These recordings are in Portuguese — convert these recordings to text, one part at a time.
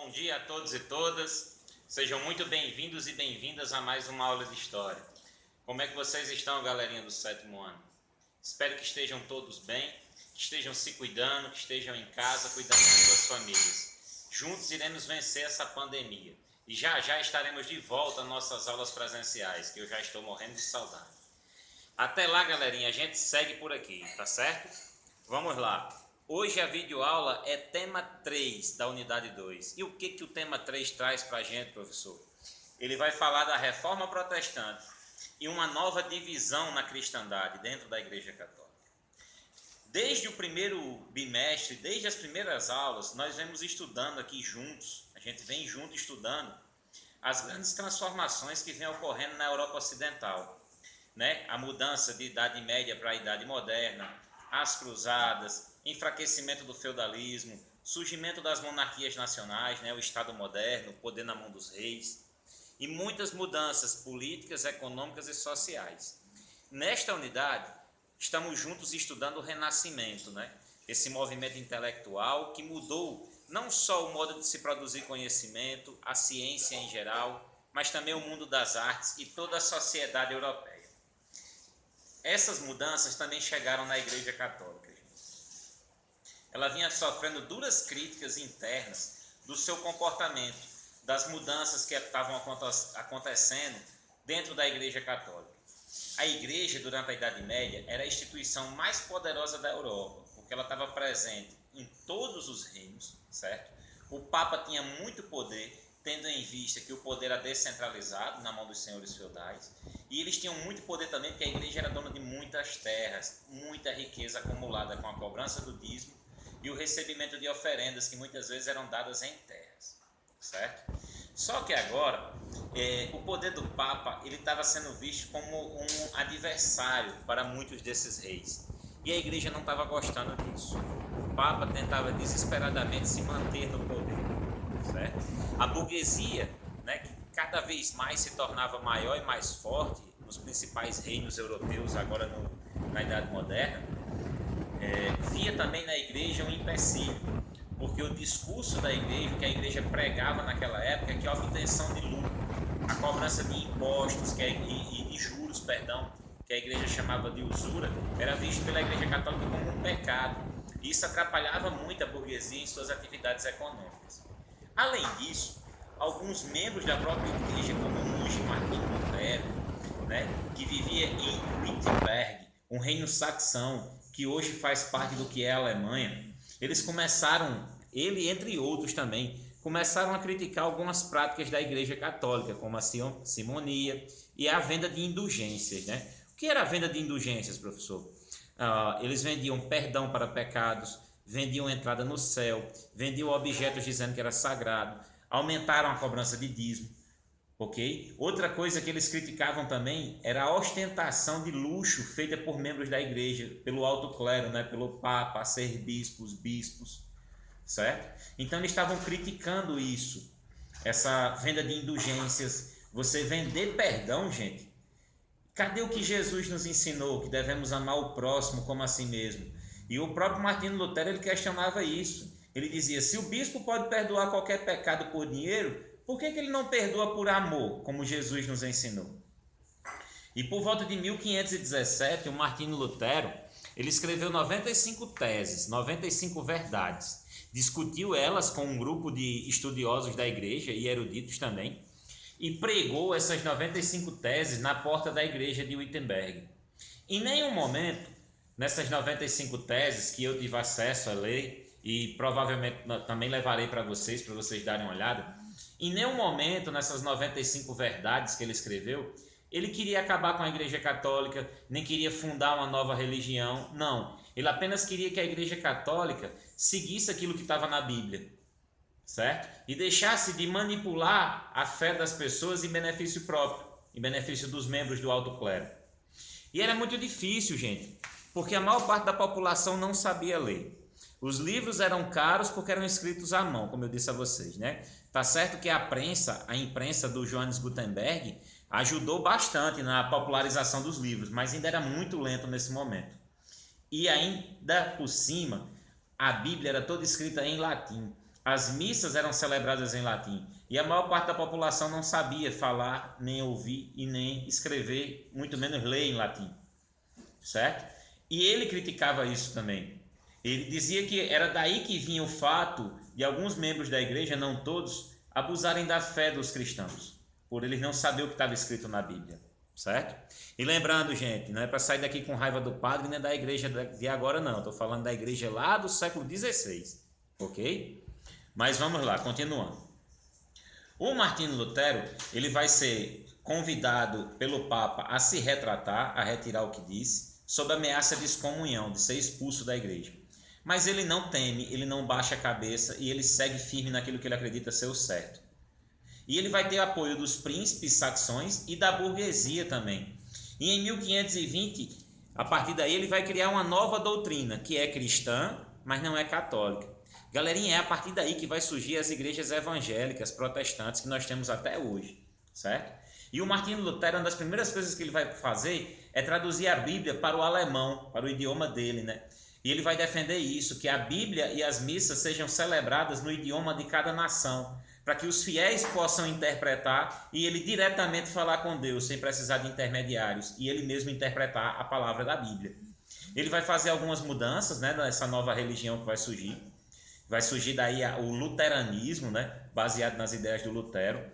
Bom dia a todos e todas, sejam muito bem-vindos e bem-vindas a mais uma aula de História. Como é que vocês estão, galerinha do 7º ano? Espero que estejam todos bem, que estejam se cuidando, que estejam em casa, cuidando das suas famílias. Juntos iremos vencer essa pandemia e já estaremos de volta às nossas aulas presenciais, que eu já estou morrendo de saudade. Até lá, galerinha, a gente segue por aqui, tá certo? Vamos lá. Hoje a videoaula é tema 3 da unidade 2. E o que o tema 3 traz para a gente, professor? Ele vai falar da reforma protestante e uma nova divisão na cristandade dentro da Igreja Católica. Desde o primeiro bimestre, desde as primeiras aulas, nós vemos estudando aqui juntos, a gente vem junto estudando as grandes transformações que vêm ocorrendo na Europa Ocidental, né? A mudança de Idade Média para a Idade Moderna, as cruzadas, enfraquecimento do feudalismo, surgimento das monarquias nacionais, né, o Estado moderno, o poder na mão dos reis, e muitas mudanças políticas, econômicas e sociais. Nesta unidade, estamos juntos estudando o Renascimento, né, esse movimento intelectual que mudou não só o modo de se produzir conhecimento, a ciência em geral, mas também o mundo das artes e toda a sociedade europeia. Essas mudanças também chegaram na Igreja Católica. Ela vinha sofrendo duras críticas internas do seu comportamento, das mudanças que estavam acontecendo dentro da Igreja Católica. A Igreja, durante a Idade Média, era a instituição mais poderosa da Europa, porque ela estava presente em todos os reinos, certo? O Papa tinha muito poder, tendo em vista que o poder era descentralizado na mão dos senhores feudais, e eles tinham muito poder também, porque a Igreja era dona de muitas terras, muita riqueza acumulada com a cobrança do dízimo e o recebimento de oferendas que muitas vezes eram dadas em terras, certo? Só que agora, o poder do Papa ele estava sendo visto como um adversário para muitos desses reis. E a Igreja não estava gostando disso. O Papa tentava desesperadamente se manter no poder, certo? A burguesia, né, que cada vez mais se tornava maior e mais forte nos principais reinos europeus, agora na Idade Moderna, via também na Igreja um empecilho, porque o discurso da Igreja, que a Igreja pregava naquela época, é que a obtenção de lucro, a cobrança de impostos e de juros, que a Igreja chamava de usura, era visto pela Igreja Católica como um pecado. E isso atrapalhava muito a burguesia em suas atividades econômicas. Além disso, alguns membros da própria Igreja, como o monge Martinho Lutero, né, que vivia em Wittenberg, um reino saxão, que hoje faz parte do que é a Alemanha, eles começaram, ele entre outros também, começaram a criticar algumas práticas da Igreja Católica, como a simonia e a venda de indulgências, né? O que era a venda de indulgências, professor? Eles vendiam perdão para pecados, vendiam entrada no céu, vendiam objetos dizendo que era sagrado, aumentaram a cobrança de dízimo, ok? Outra coisa que eles criticavam também era a ostentação de luxo feita por membros da igreja, pelo alto clero, né? Pelo Papa, arcebispos, bispos, certo? Então eles estavam criticando isso, essa venda de indulgências, você vender perdão, gente. Cadê o que Jesus nos ensinou, que devemos amar o próximo como a si mesmo? E o próprio Martinho Lutero ele questionava isso. Ele dizia, se o bispo pode perdoar qualquer pecado por dinheiro, por que ele não perdoa por amor, como Jesus nos ensinou? E por volta de 1517, o Martinho Lutero ele escreveu 95 teses, 95 verdades. Discutiu elas com um grupo de estudiosos da igreja e eruditos também, e pregou essas 95 teses na porta da igreja de Wittenberg. Em nenhum momento, nessas 95 teses que eu tive acesso a ler, e provavelmente também levarei para vocês darem uma olhada, em nenhum momento nessas 95 verdades que ele escreveu, ele queria acabar com a Igreja Católica, nem queria fundar uma nova religião, não. Ele apenas queria que a Igreja Católica seguisse aquilo que estava na Bíblia, certo? E deixasse de manipular a fé das pessoas em benefício próprio, em benefício dos membros do alto clero. E era muito difícil, gente, porque a maior parte da população não sabia ler. Os livros eram caros porque eram escritos à mão, como eu disse a vocês, né? Tá certo que a imprensa do Johannes Gutenberg ajudou bastante na popularização dos livros, mas ainda era muito lento nesse momento. E ainda por cima, a Bíblia era toda escrita em latim. as missas eram celebradas em latim. E a maior parte da população não sabia falar, nem ouvir e nem escrever, muito menos ler em latim. Certo? E ele criticava isso também. Ele dizia que era daí que vinha o fato de alguns membros da igreja, não todos, abusarem da fé dos cristãos, por eles não saber o que estava escrito na Bíblia, certo? E lembrando, gente, não é para sair daqui com raiva do padre nem da igreja de agora não, estou falando da igreja lá do século XVI, ok? Mas vamos lá, continuando. O Martinho Lutero, ele vai ser convidado pelo Papa a se retratar, a retirar o que disse, sob ameaça de excomunhão, de ser expulso da igreja. Mas ele não teme, ele não baixa a cabeça e ele segue firme naquilo que ele acredita ser o certo. E ele vai ter apoio dos príncipes saxões e da burguesia também. E em 1520, a partir daí, ele vai criar uma nova doutrina, que é cristã, mas não é católica. Galerinha, é a partir daí que vai surgir as igrejas evangélicas, protestantes, que nós temos até hoje, certo? E o Martinho Lutero, uma das primeiras coisas que ele vai fazer é traduzir a Bíblia para o alemão, para o idioma dele, né? E ele vai defender isso, que a Bíblia e as missas sejam celebradas no idioma de cada nação, para que os fiéis possam interpretar e ele diretamente falar com Deus, sem precisar de intermediários, e ele mesmo interpretar a palavra da Bíblia. Ele vai fazer algumas mudanças, né, nessa nova religião que vai surgir. Vai surgir daí o luteranismo, né, baseado nas ideias do Lutero.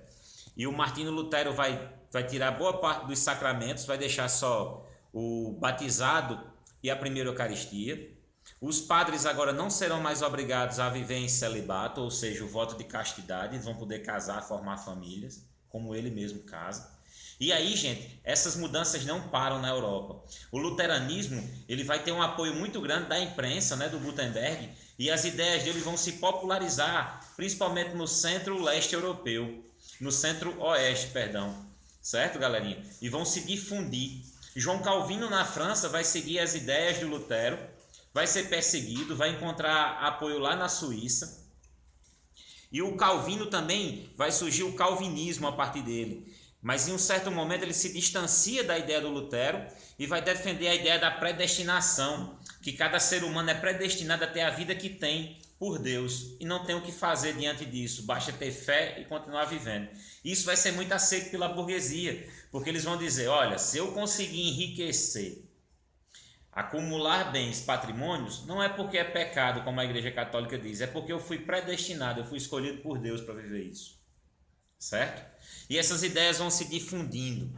E o Martinho Lutero vai tirar boa parte dos sacramentos, vai deixar só o batizado e a primeira Eucaristia. Os padres agora não serão mais obrigados a viver em celibato, ou seja, o voto de castidade, eles vão poder casar, formar famílias, como ele mesmo casa. E aí, gente, essas mudanças não param na Europa. O luteranismo, ele vai ter um apoio muito grande da imprensa, né, do Gutenberg, e as ideias dele vão se popularizar, principalmente no centro-leste europeu, no centro-oeste, perdão, certo, galerinha? E vão se difundir. João Calvino, na França, vai seguir as ideias de Lutero, vai ser perseguido, vai encontrar apoio lá na Suíça. E o Calvino também, vai surgir o calvinismo a partir dele. Mas em um certo momento ele se distancia da ideia do Lutero e vai defender a ideia da predestinação, que cada ser humano é predestinado a ter a vida que tem por Deus e não tem o que fazer diante disso, basta ter fé e continuar vivendo. Isso vai ser muito aceito pela burguesia, porque eles vão dizer, olha, se eu conseguir enriquecer, acumular bens, patrimônios, não é porque é pecado, como a Igreja Católica diz, é porque eu fui predestinado, eu fui escolhido por Deus para viver isso. Certo? E essas ideias vão se difundindo.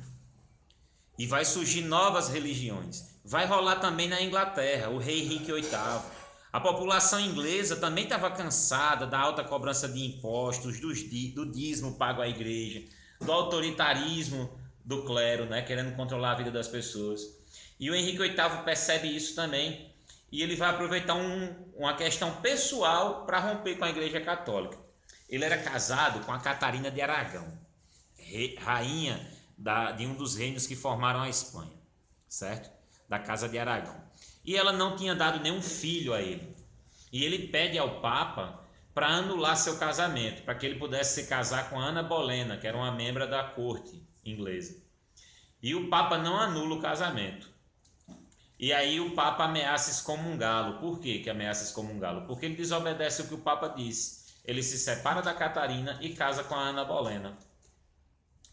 E vai surgir novas religiões. Vai rolar também na Inglaterra, o rei Henrique VIII. A população inglesa também estava cansada da alta cobrança de impostos, do dízimo pago à igreja, do autoritarismo do clero, né, querendo controlar a vida das pessoas. E o Henrique VIII percebe isso também e ele vai aproveitar uma questão pessoal para romper com a Igreja Católica. Ele era casado com a Catarina de Aragão, rainha de um dos reinos que formaram a Espanha, certo? Da Casa de Aragão. E ela não tinha dado nenhum filho a ele. E ele pede ao Papa para anular seu casamento, para que ele pudesse se casar com Ana Bolena, que era uma membra da corte inglesa. E o Papa não anula o casamento. E aí o Papa ameaça excomungá-lo. Por que ameaça excomungá-lo? Porque ele desobedece o que o Papa disse. Ele se separa da Catarina e casa com a Ana Bolena.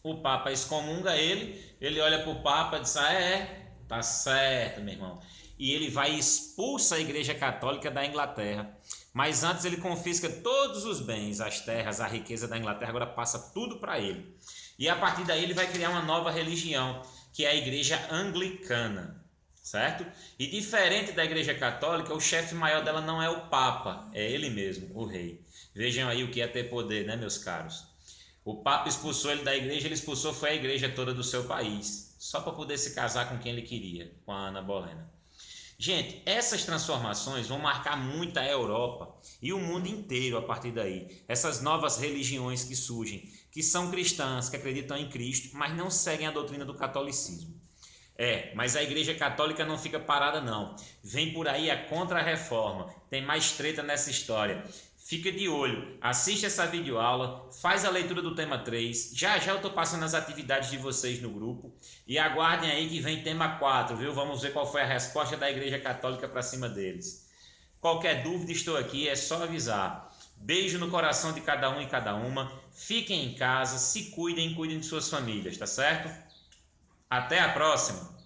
O Papa excomunga ele olha para o Papa e diz, tá certo, meu irmão. E ele vai e expulsa a Igreja Católica da Inglaterra. Mas antes ele confisca todos os bens, as terras, a riqueza da Inglaterra, agora passa tudo para ele. E a partir daí ele vai criar uma nova religião, que é a Igreja Anglicana. Certo? E diferente da Igreja Católica, o chefe maior dela não é o Papa, é ele mesmo, o rei. Vejam aí o que é ter poder, né, meus caros? O Papa expulsou ele da igreja, ele expulsou foi a igreja toda do seu país, só para poder se casar com quem ele queria, com a Ana Bolena. Gente, essas transformações vão marcar muito a Europa e o mundo inteiro a partir daí. Essas novas religiões que surgem, que são cristãs, que acreditam em Cristo, mas não seguem a doutrina do catolicismo. Mas a Igreja Católica não fica parada não. Vem por aí a Contra-Reforma. Tem mais treta nessa história. Fica de olho, assiste essa videoaula, faz a leitura do tema 3. Já eu estou passando as atividades de vocês no grupo. E aguardem aí que vem tema 4, viu? Vamos ver qual foi a resposta da Igreja Católica para cima deles. Qualquer dúvida, estou aqui, é só avisar. Beijo no coração de cada um e cada uma. Fiquem em casa, se cuidem, cuidem de suas famílias, tá certo? Até a próxima!